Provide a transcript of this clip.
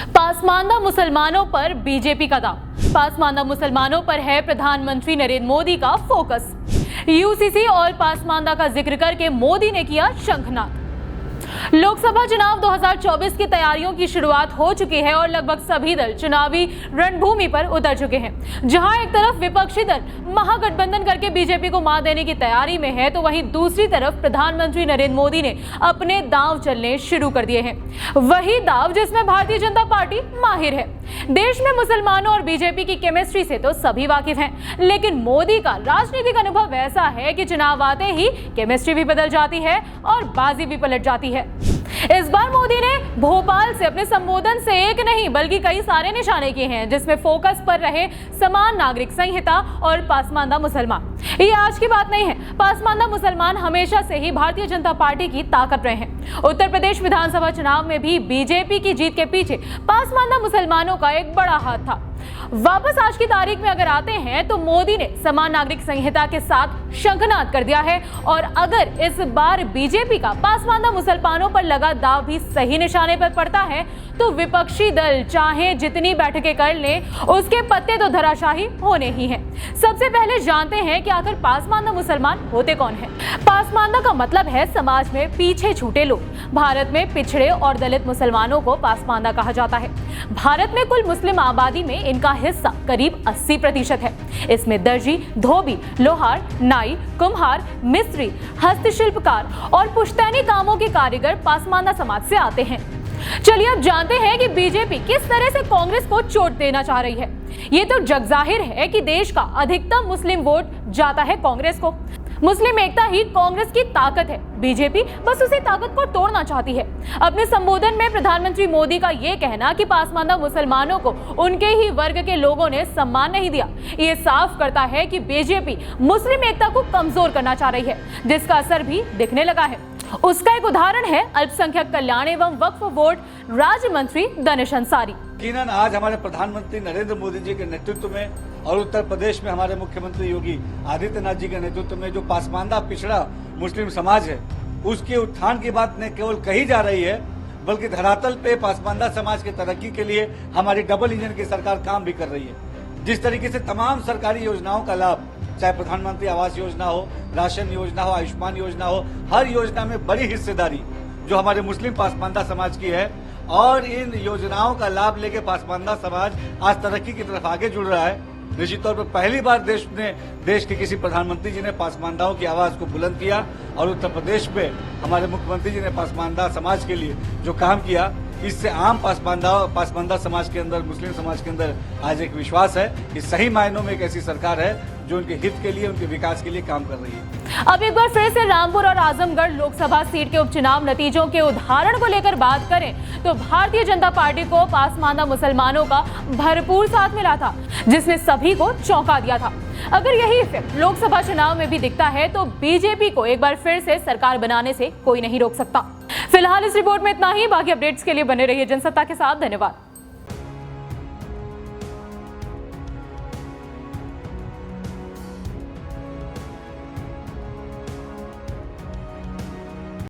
पासमानदा मुसलमानों पर बीजेपी का दाव। पासमानदा मुसलमानों पर है प्रधानमंत्री नरेंद्र मोदी का फोकस। यूसीसी और पासमानदा का जिक्र करके मोदी ने किया शंखनाद। लोकसभा चुनाव 2024 की तैयारियों की शुरुआत हो चुकी है और लगभग सभी दल चुनावी रणभूमि पर उतर चुके हैं। जहां एक तरफ विपक्षी दल महागठबंधन करके बीजेपी को मात देने की तैयारी में है, तो वहीं दूसरी तरफ प्रधानमंत्री नरेंद्र मोदी ने अपने दांव चलने शुरू कर दिए हैं। वही दांव जिसमें भारतीय जनता पार्टी माहिर है। देश में मुसलमानों और बीजेपी की केमिस्ट्री से तो सभी वाकिफ हैं, लेकिन मोदी का राजनीतिक अनुभव ऐसा है कि चुनाव आते ही केमिस्ट्री भी बदल जाती है और बाजी भी पलट जाती है। इस बार मोदी ने भोपाल से अपने संबोधन से एक नहीं बल्कि कई सारे निशाने किए हैं, जिसमें फोकस पर रहे समान नागरिक संहिता और पासमानदा मुसलमान। ये आज की बात नहीं है। पासमानदा मुसलमान हमेशा से ही भारतीय जनता पार्टी की ताकत रहे हैं। उत्तर प्रदेश विधानसभा चुनाव में भी बीजेपी की जीत के पीछे पासमानदा मुसलमानों का एक बड़ा हाथ था। वापस आज की तारीख में अगर आते हैं तो मोदी ने समान नागरिक संहिता के साथ शंखनाद कर दिया है, और अगर इस बार बीजेपी का पासमानदा मुसलमानों पर लगा दाव भी सही निशाने पर पड़ता है तो विपक्षी दल चाहे जितनी बैठकें कर लें, उसके पत्ते तो धराशाही होने ही हैं। सबसे पहले जानते हैं कि आखिर पासमानदा मुसलमान होते कौन हैं। पासमानदा का मतलब है समाज में पीछे छूटे लोग। भारत में पिछड़े और दलित मुसलमानों को पासमानदा कहा जाता है। भारत में कुल मुस्लिम आबादी में इनका हिस्सा करीब 80% है। इसमें दर्जी, धोबी, लोहार, नाई, कुम्हार, मिस्त्री, हस्तशिल्पकार और पुश्तैनी कामों के कारीगर पासमानदा समाज से आते हैं। चलिए अब जानते हैं कि बीजेपी किस तरह से कांग्रेस को चोट देना चाह रही है। ये तो जगजाहिर है कि देश का अधिकतम मुस्लिम वोट जाता है कांग्रेस को। मुस्लिम एकता ही कांग्रेस की ताकत है। बीजेपी बस उसी ताकत को तोड़ना चाहती है। अपने संबोधन में प्रधानमंत्री मोदी का ये कहना कि पासमानदा मुसलमानों को उनके ही वर्ग के लोगों ने सम्मान नहीं दिया, ये साफ करता है कि बीजेपी मुस्लिम एकता को कमजोर करना चाह रही है, जिसका असर भी दिखने लगा है। उसका एक उदाहरण है अल्पसंख्यक कल्याण एवं वक्फ बोर्ड राज्य मंत्री दानिश अंसारी। यकीनन आज हमारे प्रधानमंत्री नरेंद्र मोदी जी के नेतृत्व में और उत्तर प्रदेश में हमारे मुख्यमंत्री योगी आदित्यनाथ जी के नेतृत्व में जो पासमानदा पिछड़ा मुस्लिम समाज है, उसके उत्थान की बात न केवल कही जा रही है, बल्कि धरातल पे पासमानदा समाज की तरक्की के लिए हमारी डबल इंजन की सरकार काम भी कर रही है। जिस तरीके से तमाम सरकारी योजनाओं का लाभ, चाहे प्रधानमंत्री आवास योजना हो, राशन योजना हो, आयुष्मान योजना हो, हर योजना में बड़ी हिस्सेदारी जो हमारे मुस्लिम पासमानदा समाज की है, और इन योजनाओं का लाभ लेके पासमानदा समाज आज तरक्की की तरफ आगे जुड़ रहा है। निश्चित तौर पर पहली बार देश के किसी प्रधानमंत्री जी ने पासमानदाओं की आवाज को बुलंद किया, और उत्तर प्रदेश में हमारे मुख्यमंत्री जी ने पासमानदा समाज के लिए जो काम किया, इससे आम पासमानदा समाज के अंदर, मुस्लिम समाज के अंदर आज एक विश्वास है कि सही मायनों में एक ऐसी सरकार है जो उनके हित के लिए, उनके विकास के लिए काम कर रही है। अब एक बार फिर से रामपुर और आजमगढ़ लोकसभा सीट के उपचुनाव नतीजों के उदाहरण को लेकर बात करें तो भारतीय जनता पार्टी को पासमानदा मुसलमानों का भरपूर साथ मिला था, जिसने सभी को चौंका दिया था। अगर यही इफेक्ट लोकसभा चुनाव में भी दिखता है तो बीजेपी को एक बार फिर से सरकार बनाने से कोई नहीं रोक सकता। फिलहाल इस रिपोर्ट में इतना ही। बाकी अपडेट्स के लिए बने रहिए जनसत्ता के साथ। धन्यवाद।